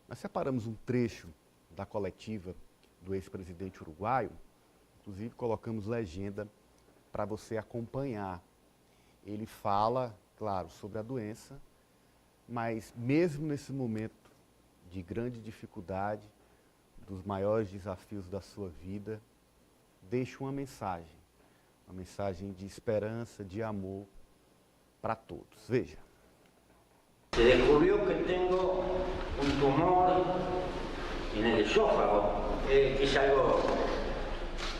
Nós separamos um trecho da coletiva do ex-presidente uruguaio, inclusive colocamos legenda para você acompanhar. Ele fala, claro, sobre a doença, mas mesmo nesse momento de grande dificuldade, dos maiores desafios da sua vida, deixa uma mensagem de esperança, de amor para todos. Veja. Se descubrió que tengo un tumor en el esófago, que es algo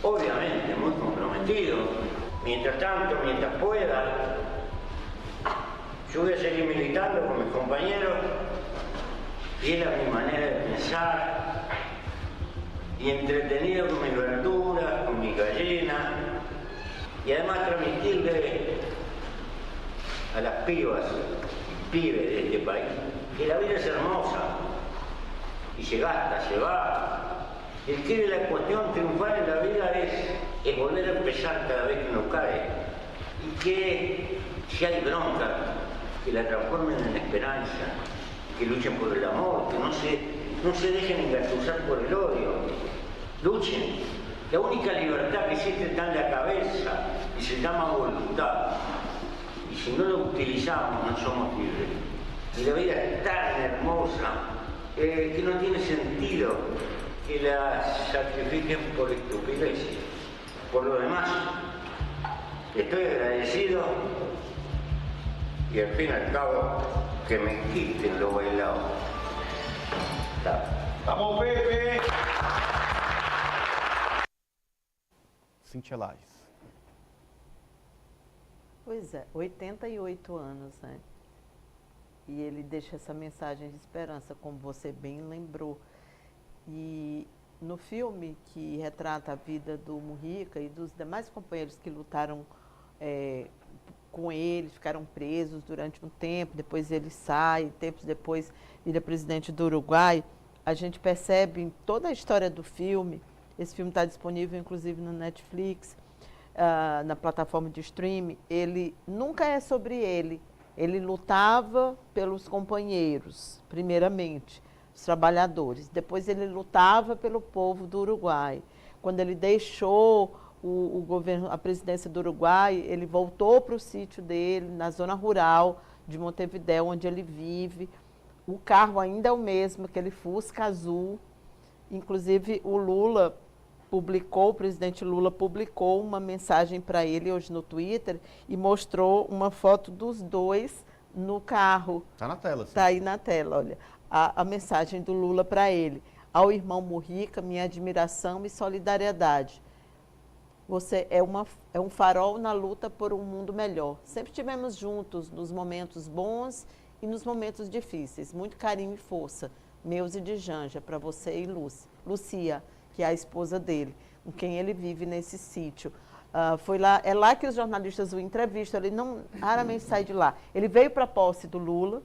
obviamente muy comprometido. Mientras tanto, mientras pueda, yo voy a seguir militando con mis compañeros, fiel a mi manera de pensar y entretenido con mis verduras, con mis gallinas, y además transmitirle a las pibas y pibes de este país que la vida es hermosa y se gasta, se va. El que de la cuestión triunfar en la vida es volver a empezar cada vez que uno cae, y que si hay bronca, que la transformen en esperanza, que luchen por el amor, que no se dejen engatusar por el odio, luchen. La única libertad que existe está en la cabeza y se llama voluntad, y si no lo utilizamos no somos libres. Y la vida es tan hermosa que no tiene sentido que la sacrifiquen por estupideces. Por lo demás, estoy agradecido y al fin y al cabo que me quiten lo bailado. ¡Vamos, Pepe! Cíntia Lages. Pois é, 88 anos, né? E ele deixa essa mensagem de esperança, como você bem lembrou. E no filme que retrata a vida do Mujica e dos demais companheiros que lutaram com ele, ficaram presos durante um tempo, depois ele sai, tempos depois vira presidente do Uruguai, a gente percebe em toda a história do filme, esse filme está disponível inclusive no Netflix, na plataforma de streaming, ele nunca é sobre ele. Ele lutava pelos companheiros, primeiramente, os trabalhadores. Depois ele lutava pelo povo do Uruguai. Quando ele deixou o governo, a presidência do Uruguai, ele voltou para o sítio dele, na zona rural de Montevidéu, onde ele vive. O carro ainda é o mesmo, aquele Fusca azul. Inclusive, o presidente Lula publicou uma mensagem para ele hoje no Twitter e mostrou uma foto dos dois no carro. Está na tela. Está aí na tela, olha. A mensagem do Lula para ele. Ao irmão Mujica, minha admiração e solidariedade. Você é um farol na luta por um mundo melhor. Sempre estivemos juntos nos momentos bons e nos momentos difíceis. Muito carinho e força, meus e de Janja, para você e Lucia, que é a esposa dele, com quem ele vive nesse sítio. É lá que os jornalistas o entrevistam, ele raramente sai de lá. Ele veio para a posse do Lula,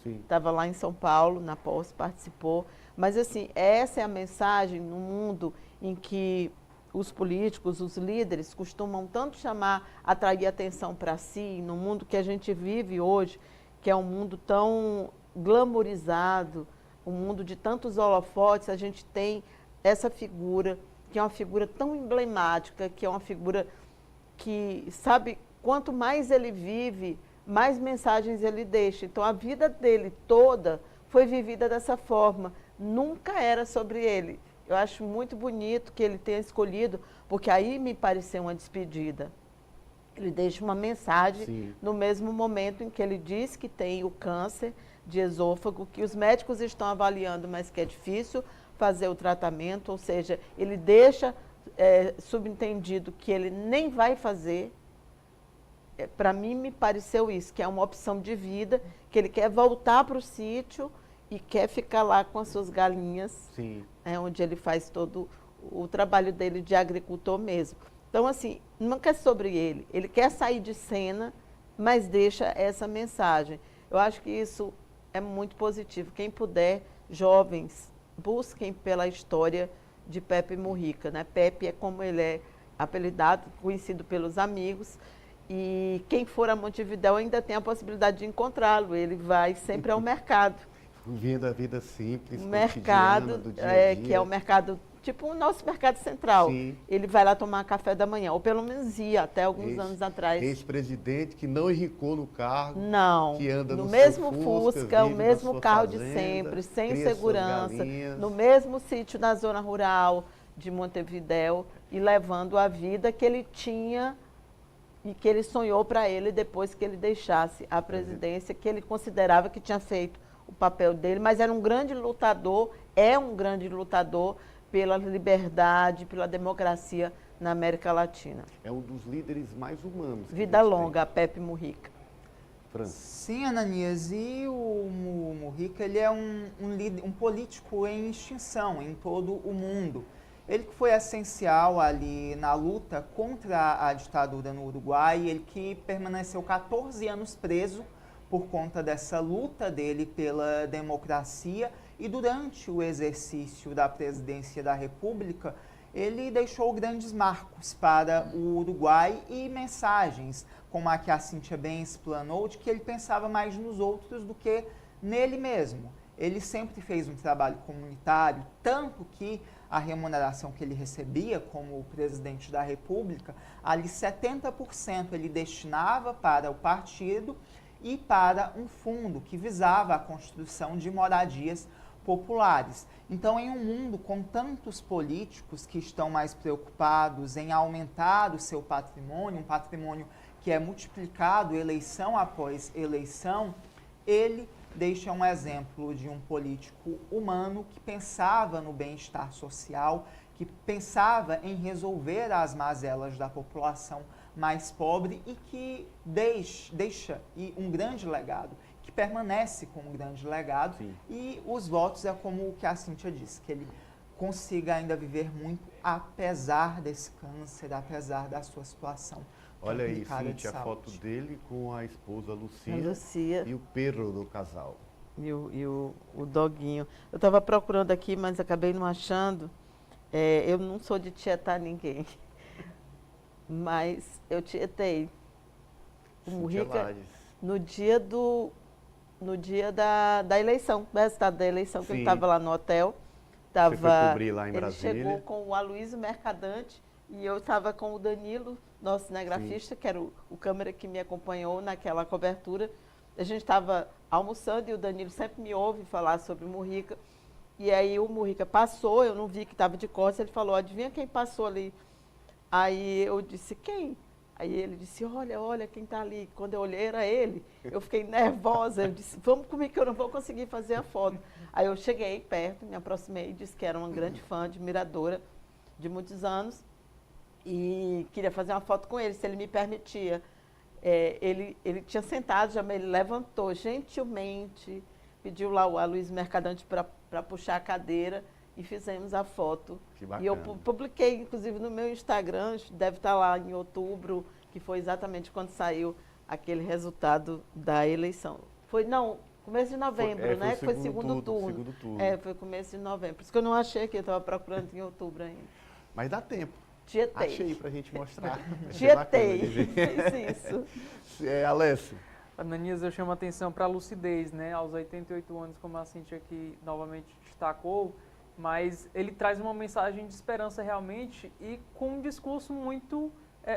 estava lá em São Paulo, na posse, participou. Mas, assim, essa é a mensagem no mundo em que os políticos, os líderes, costumam tanto atrair atenção para si, no mundo que a gente vive hoje, que é um mundo tão glamourizado, um mundo de tantos holofotes, a gente tem essa figura, que é uma figura tão emblemática, que é uma figura que, sabe, quanto mais ele vive, mais mensagens ele deixa. Então, a vida dele toda foi vivida dessa forma, nunca era sobre ele. Eu acho muito bonito que ele tenha escolhido, porque aí me pareceu uma despedida. Ele deixa uma mensagem no mesmo momento em que ele diz que tem o câncer de esôfago, que os médicos estão avaliando, mas que é difícil fazer o tratamento, ou seja, ele deixa subentendido que ele nem vai fazer. Para mim, me pareceu isso, que é uma opção de vida, que ele quer voltar para o sítio e quer ficar lá com as suas galinhas, onde ele faz todo o trabalho dele de agricultor mesmo. Então, assim, nunca é sobre ele. Ele quer sair de cena, mas deixa essa mensagem. Eu acho que isso é muito positivo. Quem puder, jovens, busquem pela história de Pepe Mujica, né? Pepe é como ele é apelidado, conhecido pelos amigos, e quem for a Montevidéu ainda tem a possibilidade de encontrá-lo. Ele vai sempre ao mercado. Vivendo a vida simples, O cotidiana, mercado, do dia a dia. que é o mercado, tipo o nosso mercado central. Sim. Ele vai lá tomar café da manhã, ou pelo menos ia até alguns Ex- anos atrás. Ex-presidente que não enricou no cargo, Não, que anda no no mesmo seu Fusca, o vive na mesmo sua carro de fazenda, sempre, sem cria suas segurança, galinhas. no mesmo sítio na zona rural de Montevidéu e levando a vida que ele tinha e que ele sonhou para ele depois que ele deixasse a presidência, que ele considerava que tinha feito o papel dele, mas era um grande lutador, é um grande lutador pela liberdade, pela democracia na América Latina. É um dos líderes mais humanos. que Vida a gente tem. longa, Pepe Mujica. Fran, Sim, Ananias, e o Mujica, ele é um político em extinção em todo o mundo. Ele que foi essencial ali na luta contra a ditadura no Uruguai, ele que permaneceu 14 anos preso por conta dessa luta dele pela democracia, e durante o exercício da presidência da República, ele deixou grandes marcos para o Uruguai e mensagens, como a que a Cíntia bem explanou, de que ele pensava mais nos outros do que nele mesmo. Ele sempre fez um trabalho comunitário, tanto que a remuneração que ele recebia como presidente da República, ali 70% ele destinava para o partido e para um fundo que visava a construção de moradias populares. Então, em um mundo com tantos políticos que estão mais preocupados em aumentar o seu patrimônio, um patrimônio que é multiplicado eleição após eleição, ele deixa um exemplo de um político humano que pensava no bem-estar social, que pensava em resolver as mazelas da população mais pobre e que deixa um grande legado, que permanece com um grande legado. Sim. E os votos é como o que a Cíntia disse, que ele consiga ainda viver muito apesar desse câncer, apesar da sua situação. olha aí, complicada de Cíntia, a foto saúde. dele com a esposa Lucia, A Lucia e o perro do casal. e o doguinho. Eu estava procurando aqui, mas acabei não achando. Eu não sou de tietar ninguém, mas eu tietei o Cíntia Mujica Lages. no dia da eleição, do resultado da eleição, que ele Sim. estava lá no hotel. Você foi cobrir lá em Ele Brasília. chegou com o Aloysio Mercadante e eu estava com o Danilo, nosso cinegrafista, que era o câmera que me acompanhou naquela cobertura. A gente estava almoçando e o Danilo sempre me ouve falar sobre o Mujica. E aí o Mujica passou, eu não vi que estava de costas, ele falou, adivinha quem passou ali? Aí eu disse, quem? Aí ele disse, olha quem está ali. Quando eu olhei era ele, eu fiquei nervosa, eu disse, vamos comigo que eu não vou conseguir fazer a foto. Aí eu cheguei perto, me aproximei, disse que era uma grande fã, admiradora de muitos anos e queria fazer uma foto com ele, se ele me permitia. Ele tinha sentado, já me levantou gentilmente, pediu lá o Aloysio Mercadante para puxar a cadeira e fizemos a foto. Que bacana. E eu publiquei, inclusive, no meu Instagram, deve estar lá em outubro, que foi exatamente quando saiu aquele resultado da eleição. Começo de novembro, Foi, né? Foi segundo segundo turno. segundo turno. Foi começo de novembro. Por isso que eu não achei aqui, eu estava procurando em outubro ainda. Mas dá tempo. Tietei. Achei pra gente mostrar. Vai ser Tietei. bacana de ver. Fiz isso. Alessio, Ananias, eu chamo a atenção para a lucidez, né? Aos 88 anos, como a Cíntia aqui novamente destacou, mas ele traz uma mensagem de esperança realmente e com um discurso muito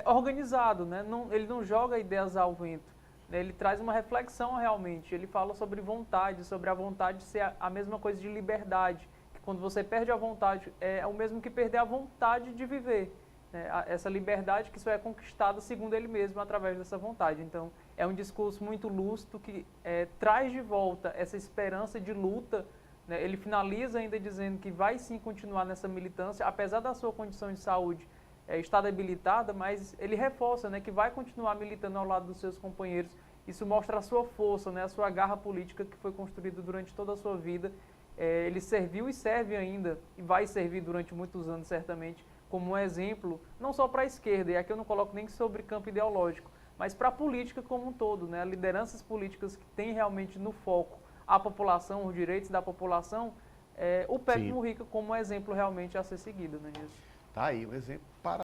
organizado, né? Ele não joga ideias ao vento, né? Ele traz uma reflexão realmente, ele fala sobre vontade, sobre a vontade de ser a mesma coisa de liberdade, que quando você perde a vontade, é o mesmo que perder a vontade de viver, né? Essa liberdade que só é conquistada, segundo ele mesmo, através dessa vontade. Então, é um discurso muito lúcido que traz de volta essa esperança de luta, né? Ele finaliza ainda dizendo que vai sim continuar nessa militância, apesar da sua condição de saúde estar debilitada, mas ele reforça, né, que vai continuar militando ao lado dos seus companheiros. Isso mostra a sua força, né, a sua garra política que foi construída durante toda a sua vida. Ele serviu e serve ainda, e vai servir durante muitos anos certamente, como um exemplo, não só para a esquerda, e aqui eu não coloco nem sobre campo ideológico, mas para a política como um todo, né? Lideranças políticas que têm realmente no foco a população, os direitos da população, o Pepe Sim. Mujica como um exemplo realmente a ser seguido, né, Nilson? tá aí um exemplo